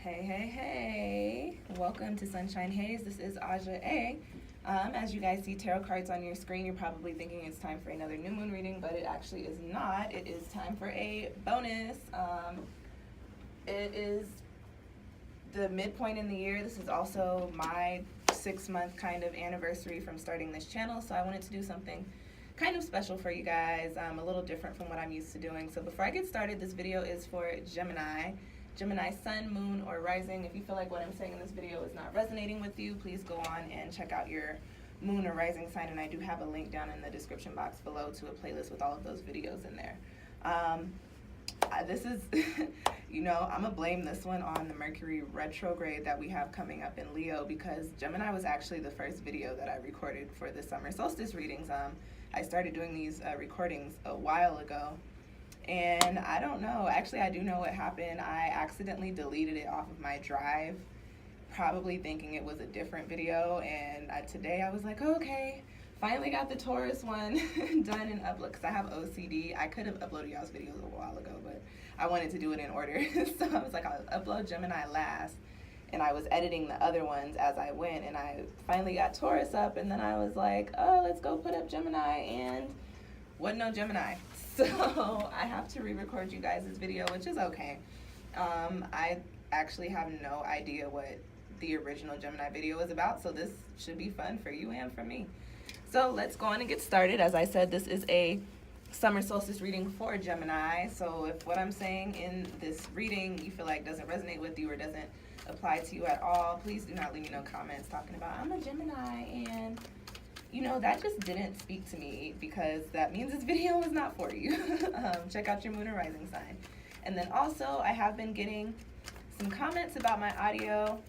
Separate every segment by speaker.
Speaker 1: Hey. Welcome to Sunshine Haze. This is Aja A. As you guys see tarot cards on your screen, you're probably thinking it's time for another new moon reading, but it actually is not. It is time for a bonus. It is the midpoint in the year. This is also my 6-month kind of anniversary from starting this channel, so I wanted to do something kind of special for you guys, a little different from what I'm used to doing. So before I get started, this video is for Gemini sun, moon, or rising. If you feel like what I'm saying in this video is not resonating with you, please go on and check out your moon or rising sign, and I do have a link down in the description box below to a playlist with all of those videos in there. This is, I'm gonna blame this one on the Mercury retrograde that we have coming up in Leo, because Gemini was actually the first video that I recorded for the summer solstice readings. I started doing these recordings a while ago, and I don't know, actually I do know what happened. I accidentally deleted it off of my drive, probably thinking it was a different video, and today I was like, okay, finally got the Taurus one done and upload, because I have OCD. I could have uploaded y'all's videos a while ago, but I wanted to do it in order. So I was like, I'll upload Gemini last, and I was editing the other ones as I went, and I finally got Taurus up, and then I was like, oh, let's go put up Gemini, and wasn't no Gemini. So I have to re-record you guys this video, which is okay. I actually have no idea what the original Gemini video was about, so this should be fun for you and for me. So let's go on and get started. As I said, this is a summer solstice reading for Gemini. So if what I'm saying in this reading you feel like doesn't resonate with you or doesn't apply to you at all, please do not leave me no comments talking about I'm a Gemini and that just didn't speak to me, because that means this video is not for you. Check out your moon or rising sign. And then also I have been getting some comments about my audio.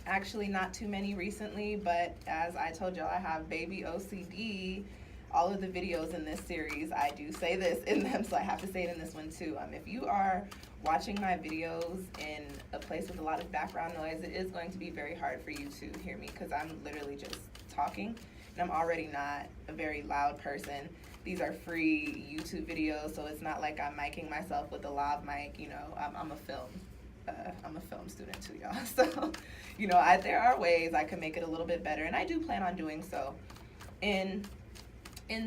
Speaker 1: Actually not too many recently, but as I told y'all, I have baby OCD. All of the videos in this series, I do say this in them, so I have to say it in this one too. If you are watching my videos in a place with a lot of background noise, it is going to be very hard for you to hear me, because I'm literally just talking, and I'm already not a very loud person. These are free YouTube videos, so it's not like I'm micing myself with a lav mic. I'm a film student too, y'all. So, there are ways I can make it a little bit better, and I do plan on doing so in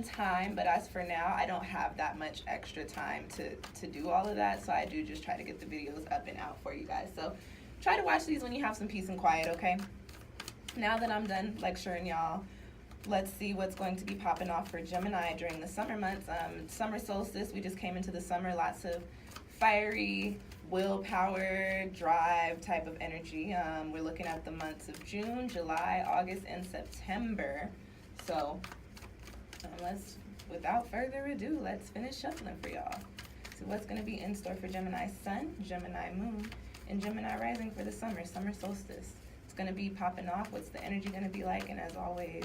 Speaker 1: time. But as for now, I don't have that much extra time to do all of that, so I do just try to get the videos up and out for you guys. So try to watch these when you have some peace and quiet, okay? Now that I'm done lecturing y'all, let's see what's going to be popping off for Gemini during the summer months. Summer solstice, we just came into the summer, lots of fiery, willpower, drive type of energy. We're looking at the months of June, July, August, and September. So without further ado, let's finish shuffling for y'all. So what's going to be in store for Gemini sun, Gemini moon, and Gemini rising for the summer solstice. It's going to be popping off. What's the energy going to be like? And as always,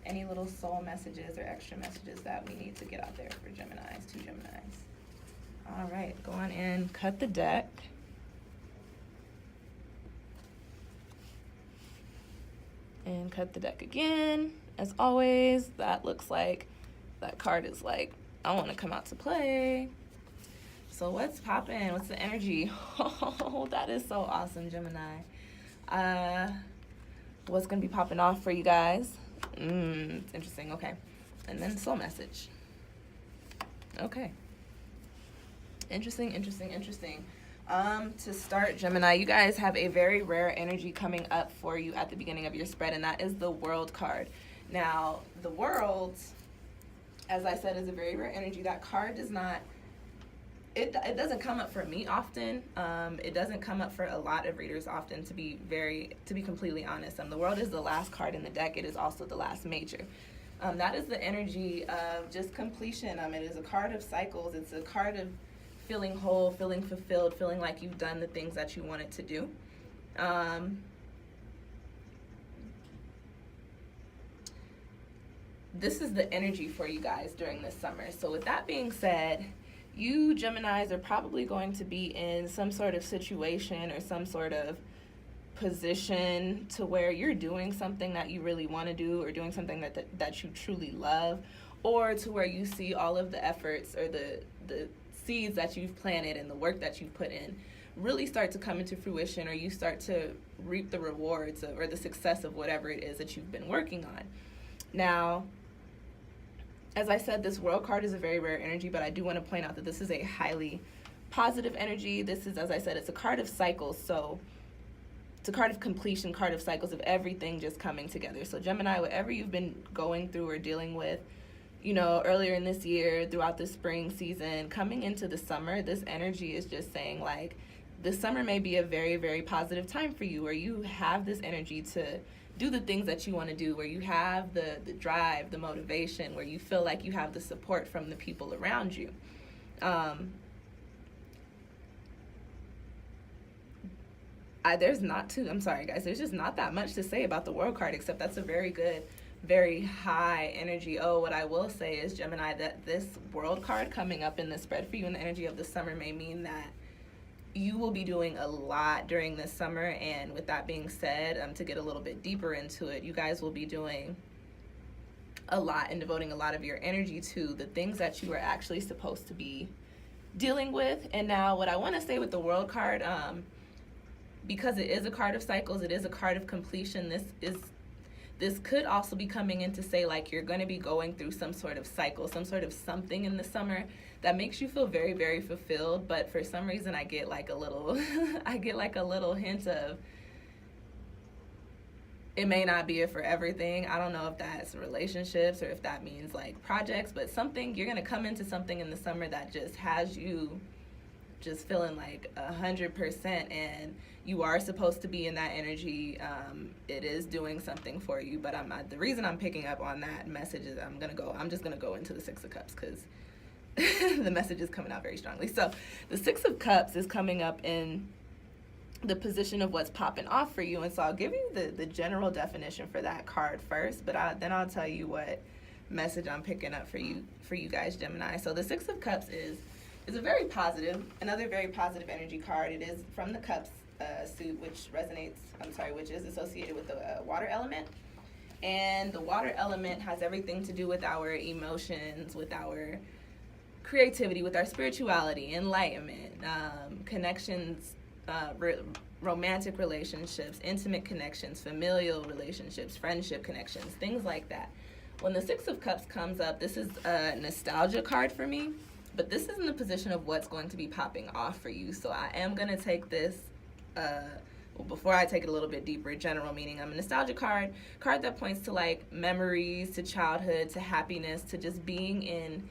Speaker 1: any little soul messages or extra messages that we need to get out there for Geminis, two Geminis. All right, go on and cut the deck. And cut the deck again. As always, that looks like that card is like, I want to come out to play. So what's popping? What's the energy? Oh, that is so awesome, Gemini. What's going to be popping off for you guys? It's interesting. Okay. And then soul message. Okay. Interesting. To start, Gemini, you guys have a very rare energy coming up for you at the beginning of your spread, and that is the World card. Now, the World, as I said, is a very rare energy. That card does not, it doesn't come up for me often. It doesn't come up for a lot of readers often, to be completely honest. The World is the last card in the deck. It is also the last major. That is the energy of just completion. It is a card of cycles. It's a card of feeling whole, feeling fulfilled, feeling like you've done the things that you wanted to do. This is the energy for you guys during this summer. So with that being said, you Geminis are probably going to be in some sort of situation or some sort of position to where you're doing something that you really want to do, or doing something that you truly love, or to where you see all of the efforts or the seeds that you've planted and the work that you've put in really start to come into fruition, or you start to reap the rewards of, or the success of whatever it is that you've been working on. Now, as I said, this world card is a very rare energy, but I do want to point out that this is a highly positive energy. This is, as I said, it's a card of cycles. So it's a card of completion, card of cycles of everything just coming together. So Gemini, whatever you've been going through or dealing with, you know, earlier in this year, throughout the spring season, coming into the summer, this energy is just saying, like, this summer may be a very, very positive time for you, where you have this energy to do the things that you want to do, where you have the drive, the motivation, where you feel like you have the support from the people around you. I'm sorry guys, there's just not that much to say about the world card, except that's a very good, very high energy. Oh, what I will say is, Gemini, that this world card coming up in the spread for you in the energy of the summer may mean that you will be doing a lot during this summer. And with that being said, to get a little bit deeper into it, you guys will be doing a lot and devoting a lot of your energy to the things that you are actually supposed to be dealing with. And now what I want to say with the world card, because it is a card of cycles, it is a card of completion, this could also be coming in to say, like, you're going to be going through some sort of cycle, some sort of something in the summer that makes you feel very, very fulfilled. But for some reason, I get like a little, I get like a little hint of, it may not be it for everything. I don't know if that's relationships or if that means like projects, but something, you're going to come into something in the summer that just has you just feeling like 100%, and you are supposed to be in that energy. It is doing something for you, but the reason I'm picking up on that message is I'm just gonna go into the Six of Cups, because the message is coming out very strongly. So the Six of Cups is coming up in the position of what's popping off for you, and so I'll give you the general definition for that card first, but then I'll tell you what message I'm picking up for you guys, Gemini. So the Six of Cups is a very positive, another very positive energy card. It is from the Cups suit, which is associated with the water element. And the water element has everything to do with our emotions, with our creativity, with our spirituality, enlightenment, connections, romantic relationships, intimate connections, familial relationships, friendship connections, things like that. When the Six of Cups comes up, this is a nostalgia card for me. But this is in the position of what's going to be popping off for you. So I am going to take this, before I take it a little bit deeper, general meaning. I'm a nostalgia card that points to like memories, to childhood, to happiness, to just being in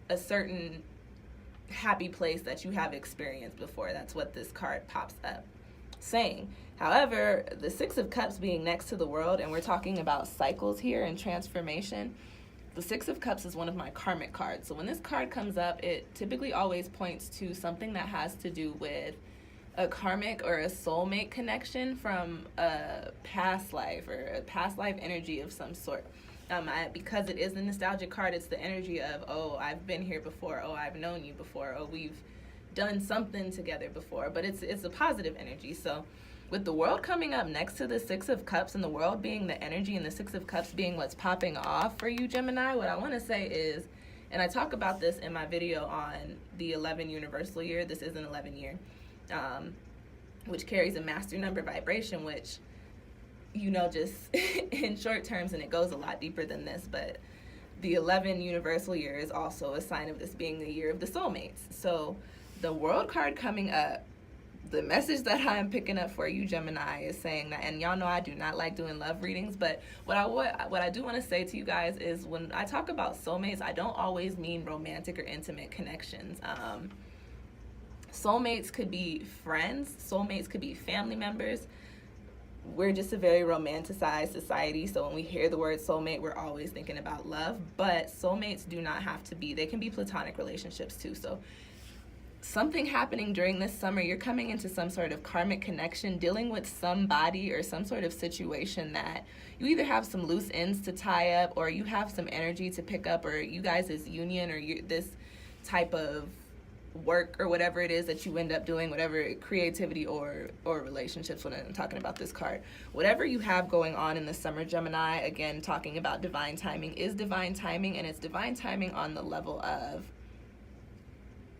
Speaker 1: a certain happy place that you have experienced before. That's what this card pops up saying. However, the Six of Cups being next to the world, and we're talking about cycles here and transformation, the Six of Cups is one of my karmic cards. So when this card comes up, it typically always points to something that has to do with a karmic or a soulmate connection from a past life or a past life energy of some sort. Because it is a nostalgic card, it's the energy of, oh, I've been here before, oh, I've known you before, oh, we've done something together before, but it's a positive energy. So with the world coming up next to the Six of Cups, and the world being the energy and the Six of Cups being what's popping off for you, Gemini, what I want to say is, and I talk about this in my video on the 11 universal year, this is an 11 year, which carries a master number vibration, which, you know, just in short terms, and it goes a lot deeper than this, but the 11 universal year is also a sign of this being the year of the soulmates. So the world card coming up, the message that I'm picking up for you, Gemini, is saying that, and y'all know I do not like doing love readings, but what I do want to say to you guys is, when I talk about soulmates, I don't always mean romantic or intimate connections. Soulmates could be friends, soulmates could be family members. We're just a very romanticized society, so when we hear the word soulmate, we're always thinking about love, but soulmates do not have to be. They can be platonic relationships too. So something happening during this summer, you're coming into some sort of karmic connection, dealing with somebody or some sort of situation that you either have some loose ends to tie up, or you have some energy to pick up, or you guys as union, or this type of work or whatever it is that you end up doing, whatever creativity or relationships, when I'm talking about this card, whatever you have going on in the summer, Gemini, again, talking about divine timing, is divine timing, and it's divine timing on the level of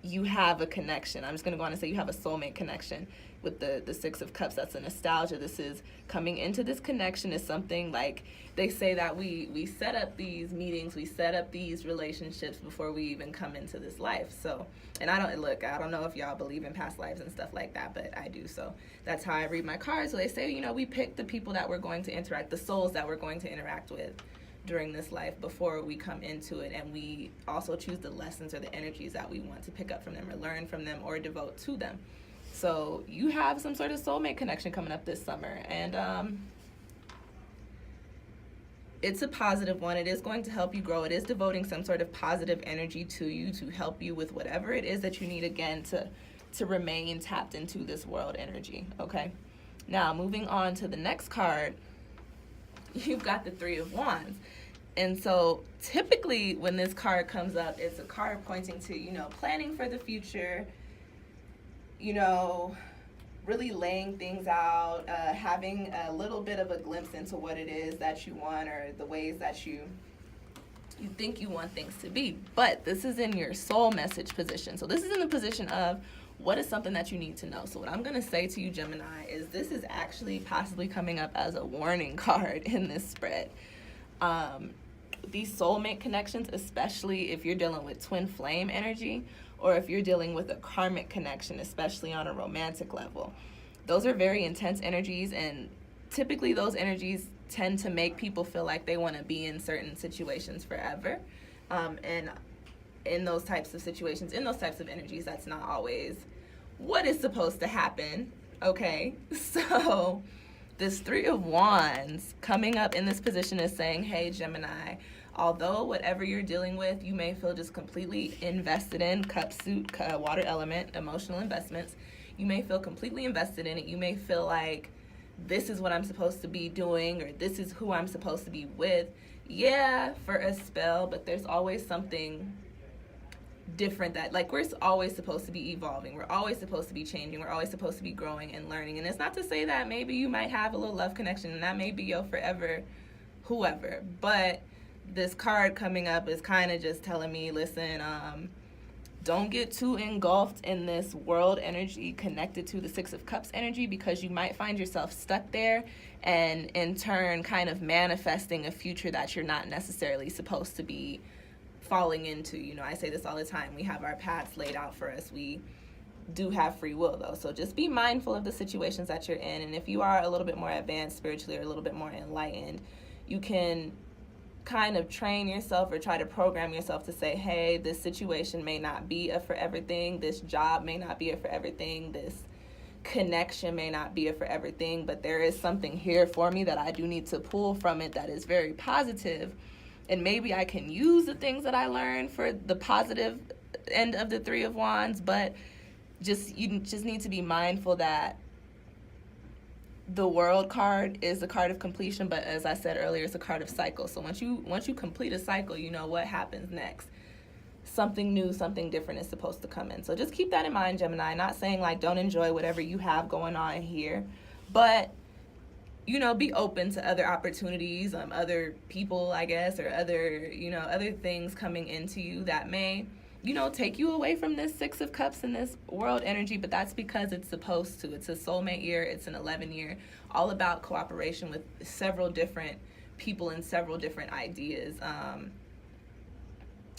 Speaker 1: you have a connection. I'm just going to go on and say you have a soulmate connection with the Six of Cups. That's a nostalgia. This is coming into this connection is something like they say that we set up these meetings, we set up these relationships before we even come into this life. So, and I don't know if y'all believe in past lives and stuff like that, but I do. So that's how I read my cards. So they say, you know, we pick the people that we're going to interact, the souls that we're going to interact with during this life before we come into it, and we also choose the lessons or the energies that we want to pick up from them or learn from them or devote to them. So you have some sort of soulmate connection coming up this summer, and it's a positive one. It is going to help you grow. It is devoting some sort of positive energy to you to help you with whatever it is that you need, again, to remain tapped into this world energy, okay? Now, moving on to the next card, you've got the Three of Wands. And so typically when this card comes up, it's a card pointing to, you know, planning for the future, you know, really laying things out, having a little bit of a glimpse into what it is that you want or the ways that you think you want things to be. But this is in your soul message position. So this is in the position of what is something that you need to know. So what I'm going to say to you, Gemini, is this is actually possibly coming up as a warning card in this spread. These soulmate connections, especially if you're dealing with twin flame energy or if you're dealing with a karmic connection, especially on a romantic level, those are very intense energies, and typically those energies tend to make people feel like they want to be in certain situations forever. And in those types of situations, in those types of energies, that's not always what is supposed to happen, okay? So this Three of Wands coming up in this position is saying, hey, Gemini, although whatever you're dealing with, you may feel just completely invested in, cup suit, water element, emotional investments, you may feel completely invested in it. You may feel like this is what I'm supposed to be doing, or this is who I'm supposed to be with. Yeah, for a spell, but there's always something different that, like, we're always supposed to be evolving, we're always supposed to be changing, we're always supposed to be growing and learning. And it's not to say that maybe you might have a little love connection and that may be your forever whoever, but this card coming up is kind of just telling me, listen, don't get too engulfed in this world energy connected to the Six of Cups energy, because you might find yourself stuck there and in turn kind of manifesting a future that you're not necessarily supposed to be falling into. You know, I say this all the time. We have our paths laid out for us. We do have free will, though. So just be mindful of the situations that you're in. And if you are a little bit more advanced spiritually or a little bit more enlightened, you can kind of train yourself or try to program yourself to say, hey, this situation may not be a forever thing. This job may not be a forever thing. This connection may not be a forever thing, but there is something here for me that I do need to pull from it that is very positive. And maybe I can use the things that I learned for the positive end of the Three of Wands, but you just need to be mindful that the World card is a card of completion, but as I said earlier, it's a card of cycle. So once you complete a cycle, you know what happens next. Something new, something different is supposed to come in. So just keep that in mind, Gemini. Not saying like don't enjoy whatever you have going on here, but you know, be open to other opportunities, other people, I guess, or other things coming into you that may, take you away from this Six of Cups and this world energy, but that's because it's supposed to. It's a soulmate year. It's an 11 year, all about cooperation with several different people and several different ideas.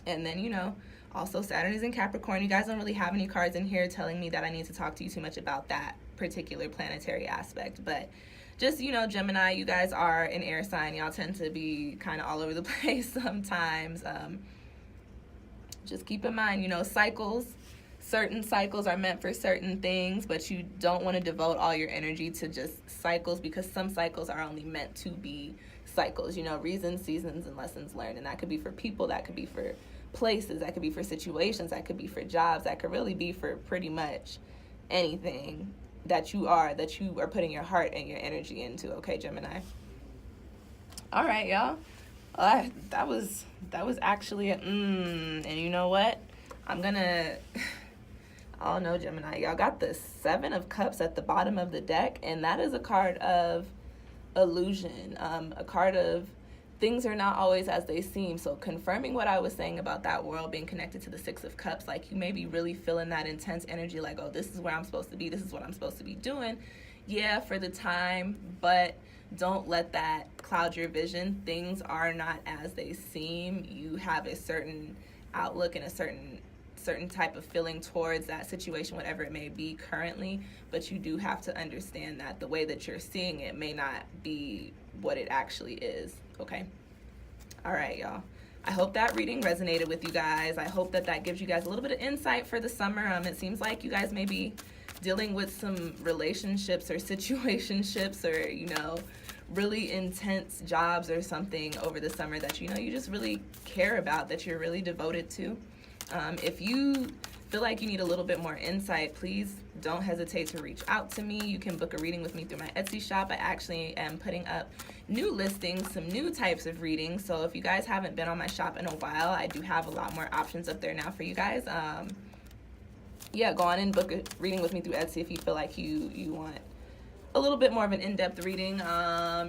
Speaker 1: And then, also Saturn is in Capricorn. You guys don't really have any cards in here telling me that I need to talk to you too much about that particular planetary aspect, but just, Gemini, you guys are an air sign. Y'all tend to be kind of all over the place sometimes. Just keep in mind, cycles. Certain cycles are meant for certain things, but you don't want to devote all your energy to just cycles, because some cycles are only meant to be cycles, reasons, seasons, and lessons learned. And that could be for people, that could be for places, that could be for situations, that could be for jobs, that could really be for pretty much anything that you are putting your heart and your energy into. Okay, Gemini. All right, y'all. That was actually and you know what? Oh no, Gemini, y'all got the Seven of Cups at the bottom of the deck, and that is a card of illusion, a card of things are not always as they seem. So confirming what I was saying about that world being connected to the Six of Cups, like you may be really feeling that intense energy, like, oh, this is where I'm supposed to be, this is what I'm supposed to be doing. Yeah, for the time, but don't let that cloud your vision. Things are not as they seem. You have a certain outlook and a certain type of feeling towards that situation, whatever it may be currently, but you do have to understand that the way that you're seeing it may not be what it actually is. Okay? All right, y'all. I hope that reading resonated with you guys. I hope that gives you guys a little bit of insight for the summer. It seems like you guys may be dealing with some relationships or situationships or, you know, really intense jobs or something over the summer that, you know, you just really care about, that you're really devoted to. If you feel like you need a little bit more insight, please don't hesitate to reach out to me. You can book a reading with me through my Etsy shop. I actually am putting up new listings, some new types of readings. So if you guys haven't been on my shop in a while, I do have a lot more options up there now for you guys. Yeah, go on and book a reading with me through Etsy if you feel like you want a little bit more of an in-depth reading.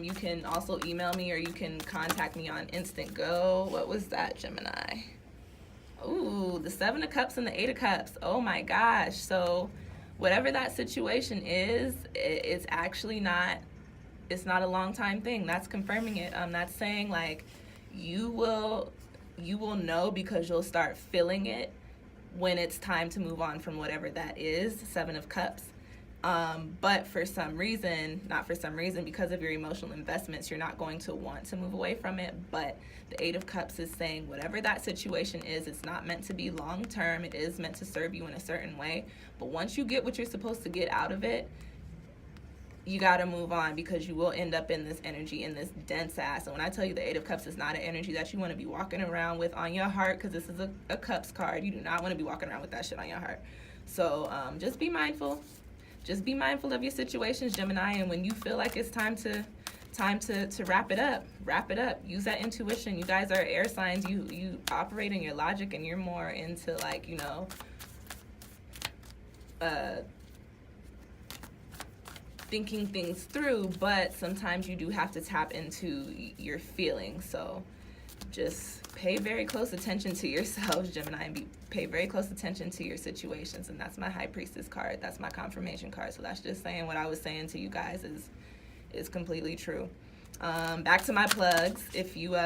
Speaker 1: You can also email me or you can contact me on Instantgo. What was that, Gemini? Ooh, the Seven of Cups and the Eight of Cups. Oh my gosh. So whatever that situation is, it's actually not, it's not a long time thing. That's confirming it. That's saying like you will know because you'll start feeling it when it's time to move on from whatever that is, Seven of Cups. But for some reason, not for some reason, because of your emotional investments, you're not going to want to move away from it. But the Eight of Cups is saying whatever that situation is, it's not meant to be long term. It is meant to serve you in a certain way. But once you get what you're supposed to get out of it, you got to move on, because you will end up in this energy, in this dense ass. And when I tell you the Eight of Cups is not an energy that you want to be walking around with on your heart, because this is a Cups card. You do not want to be walking around with that shit on your heart. So just be mindful. Just be mindful of your situations, Gemini, and when you feel like it's time to wrap it up, wrap it up. Use that intuition. You guys are air signs. You operate in your logic, and you're more into, like, you know, thinking things through, but sometimes you do have to tap into your feelings. So just pay very close attention to yourselves, Gemini, and pay very close attention to your situations. And that's my High Priestess card. That's my confirmation card. So that's just saying what I was saying to you guys is completely true. Back to my plugs. If you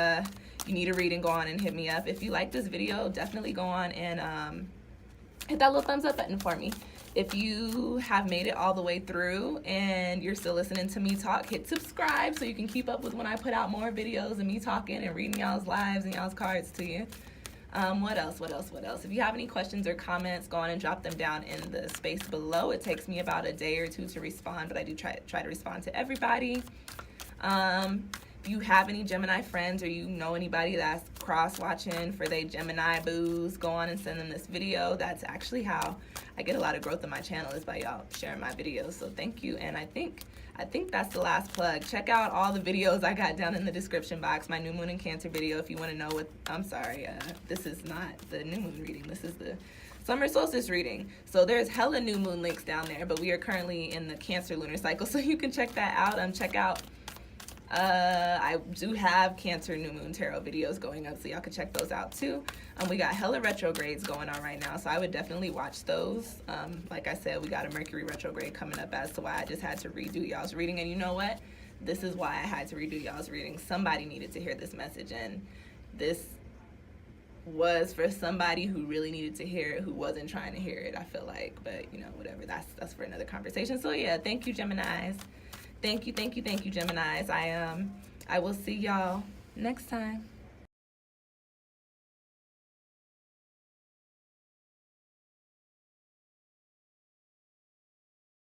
Speaker 1: need a reading, go on and hit me up. If you like this video, definitely go on and hit that little thumbs up button for me. If you have made it all the way through and you're still listening to me talk, hit subscribe so you can keep up with when I put out more videos of me talking and reading y'all's lives and y'all's cards to you. What else? If you have any questions or comments, go on and drop them down in the space below. It takes me about a day or two to respond, but I do try to respond to everybody. If you have any Gemini friends or you know anybody that's cross-watching for they Gemini boos, go on and send them this video. That's actually how I get a lot of growth on my channel, is by y'all sharing my videos. So thank you. And I think that's the last plug. Check out all the videos I got down in the description box. My new moon and Cancer video, if you want to know what, I'm sorry, this is not the new moon reading. This is the summer solstice reading. So there's hella new moon links down there, but we are currently in the Cancer lunar cycle, so you can check that out. Check out, I do have Cancer new moon tarot videos going up, so y'all can check those out too. We got hella retrogrades going on right now, so I would definitely watch those. Like I said, we got a Mercury retrograde coming up, as to why I just had to redo y'all's reading. And you know what? This is why I had to redo y'all's reading. Somebody needed to hear this message, and this was for somebody who really needed to hear it, who wasn't trying to hear it, I feel like. But, you know, whatever. That's for another conversation. So yeah, thank you, Geminis. Thank you, Geminis. I will see y'all next time.